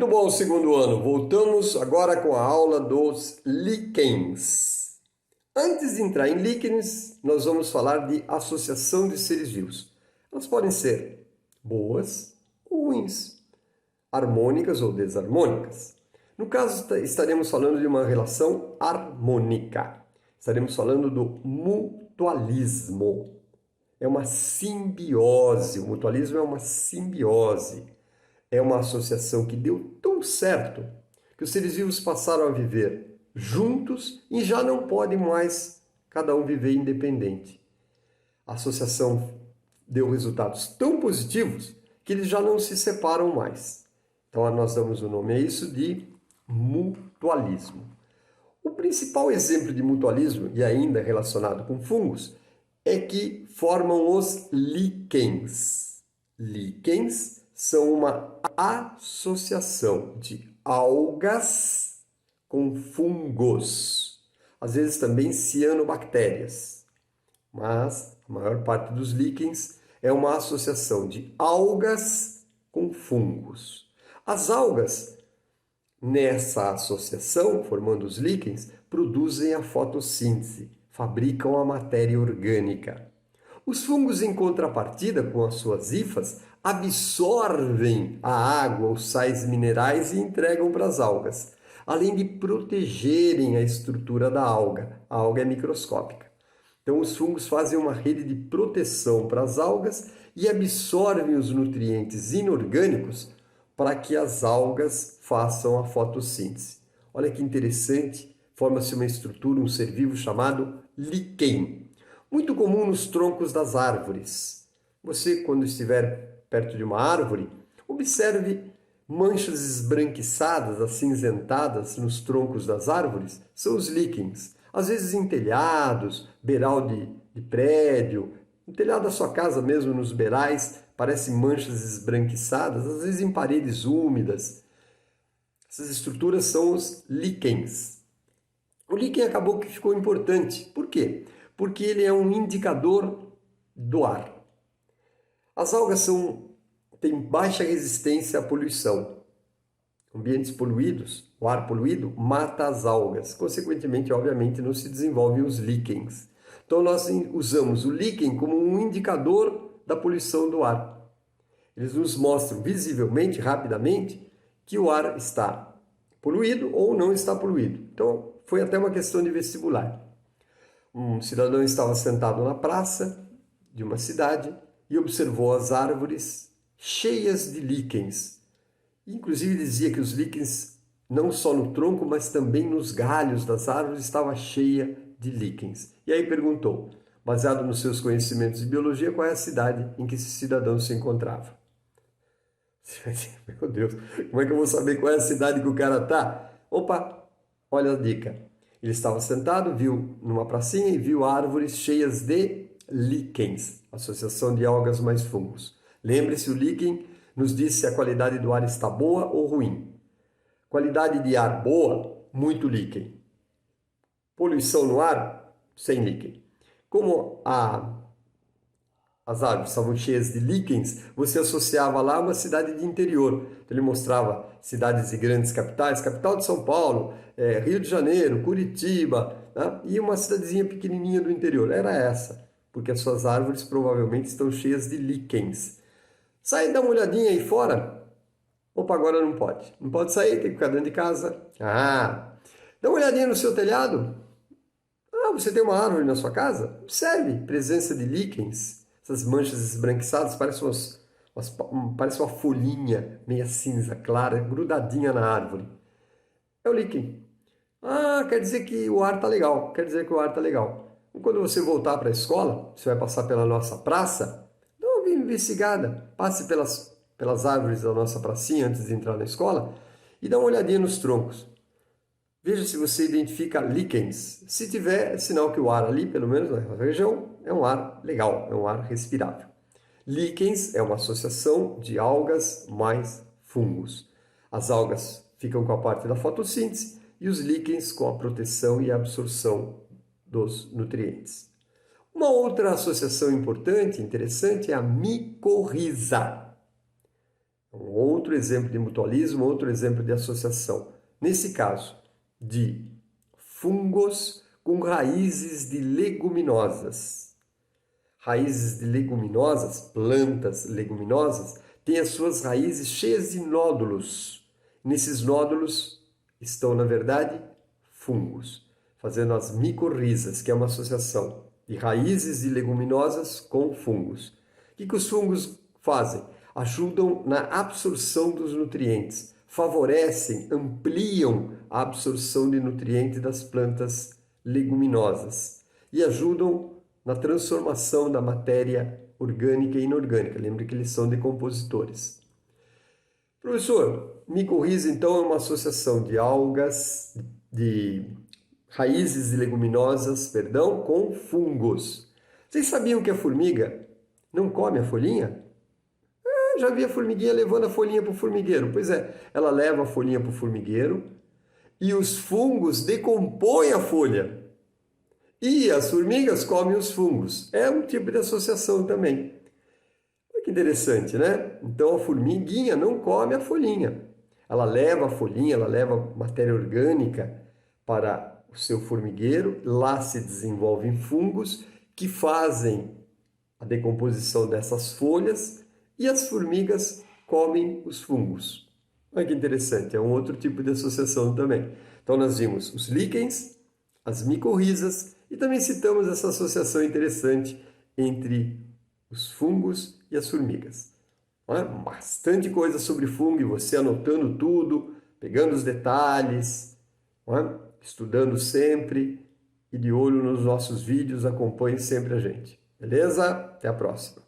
Muito bom, segundo ano. Voltamos agora com a aula dos líquens. Antes de entrar em líquens, nós vamos falar de associação de seres vivos. Elas podem ser boas ou ruins, harmônicas ou desarmônicas. No caso, estaremos falando de uma relação harmônica. Estaremos falando do mutualismo. É uma simbiose. O mutualismo é uma simbiose. É uma associação que deu tão certo que os seres vivos passaram a viver juntos e já não podem mais cada um viver independente. A associação deu resultados tão positivos que eles já não se separam mais. Então nós damos o nome a isso de mutualismo. O principal exemplo de mutualismo, e ainda relacionado com fungos, é que formam os líquens. Líquens são uma associação de algas com fungos, às vezes também cianobactérias, mas a maior parte dos líquens é uma associação de algas com fungos. As algas, nessa associação, formando os líquens, produzem a fotossíntese, fabricam a matéria orgânica. Os fungos, em contrapartida, com as suas hifas, absorvem a água, os sais minerais e entregam para as algas, além de protegerem a estrutura da alga. A alga é microscópica. Então, os fungos fazem uma rede de proteção para as algas e absorvem os nutrientes inorgânicos para que as algas façam a fotossíntese. Olha que interessante, forma-se uma estrutura, um ser vivo chamado líquen. Muito comum nos troncos das árvores. Você, quando estiver perto de uma árvore, observe manchas esbranquiçadas, acinzentadas nos troncos das árvores, são os líquens. Às vezes em telhados, beiral de prédio, no telhado da sua casa mesmo, nos beirais, parecem manchas esbranquiçadas, às vezes em paredes úmidas. Essas estruturas são os líquens. O líquen acabou que ficou importante. Por quê? Porque ele é um indicador do ar. As algas têm baixa resistência à poluição. Ambientes poluídos, o ar poluído, mata as algas. Consequentemente, obviamente, não se desenvolvem os líquens. Então, nós usamos o líquen como um indicador da poluição do ar. Eles nos mostram visivelmente, rapidamente, que o ar está poluído ou não está poluído. Então, foi até uma questão de vestibular. Um cidadão estava sentado na praça de uma cidade e observou as árvores cheias de líquens. Inclusive dizia que os líquens, não só no tronco, mas também nos galhos das árvores, estava cheia de líquens. E aí perguntou, baseado nos seus conhecimentos de biologia, qual é a cidade em que esse cidadão se encontrava. Meu Deus, como é que eu vou saber qual é a cidade que o cara está? Opa, olha a dica. Ele estava sentado, viu numa pracinha e viu árvores cheias de líquens, associação de algas mais fungos. Lembre-se, o líquen nos diz se a qualidade do ar está boa ou ruim. Qualidade de ar boa, muito líquen. Poluição no ar, sem líquen. Como as árvores estavam cheias de líquens, você associava lá uma cidade de interior. Então, ele mostrava cidades de grandes capitais, capital de São Paulo, Rio de Janeiro, Curitiba, né? E uma cidadezinha pequenininha do interior. Era essa, porque as suas árvores provavelmente estão cheias de líquens. Sai e dá uma olhadinha aí fora. Opa, agora não pode. Não pode sair, tem que ficar dentro de casa. Ah, dá uma olhadinha no seu telhado. Ah, você tem uma árvore na sua casa? Observe, presença de líquens. Essas manchas esbranquiçadas parecem parece uma folhinha meia cinza clara, grudadinha na árvore. É o líquen. Ah, quer dizer que o ar está legal. Quer dizer que o ar está legal. E quando você voltar para a escola, você vai passar pela nossa praça, dá uma investigada. Passe pelas árvores da nossa pracinha antes de entrar na escola e dá uma olhadinha nos troncos. Veja se você identifica líquens. Se tiver, é sinal que o ar ali, pelo menos naquela região, é um ar legal, é um ar respirável. Líquens é uma associação de algas mais fungos. As algas ficam com a parte da fotossíntese e os líquens com a proteção e a absorção dos nutrientes. Uma outra associação importante, interessante, é a micorriza. Um outro exemplo de mutualismo, outro exemplo de associação. Nesse caso, de fungos com raízes de leguminosas. Raízes de leguminosas, plantas leguminosas, têm as suas raízes cheias de nódulos. Nesses nódulos estão, na verdade, fungos, fazendo as micorrizas, que é uma associação de raízes de leguminosas com fungos. O que os fungos fazem? Ajudam na absorção dos nutrientes, favorecem, ampliam a absorção de nutrientes das plantas leguminosas e ajudam na transformação da matéria orgânica e inorgânica. Lembre que eles são decompositores. Professor, micorriza então é uma associação de algas, de raízes de leguminosas, perdão, com fungos. Vocês sabiam que a formiga não come a folhinha? Eu já vi a formiguinha levando a folhinha para o formigueiro. Pois é, ela leva a folhinha para o formigueiro e os fungos decompõem a folha. E as formigas comem os fungos. É um tipo de associação também. Olha que interessante, né? Então a formiguinha não come a folhinha. Ela leva a folhinha, ela leva matéria orgânica para o seu formigueiro. Lá se desenvolvem fungos que fazem a decomposição dessas folhas e as formigas comem os fungos. Olha que interessante, é um outro tipo de associação também. Então nós vimos os líquens, as micorrizas e também citamos essa associação interessante entre os fungos e as formigas. Bastante coisa sobre fungo e você anotando tudo, pegando os detalhes, estudando sempre e de olho nos nossos vídeos, acompanhe sempre a gente. Beleza? Até a próxima.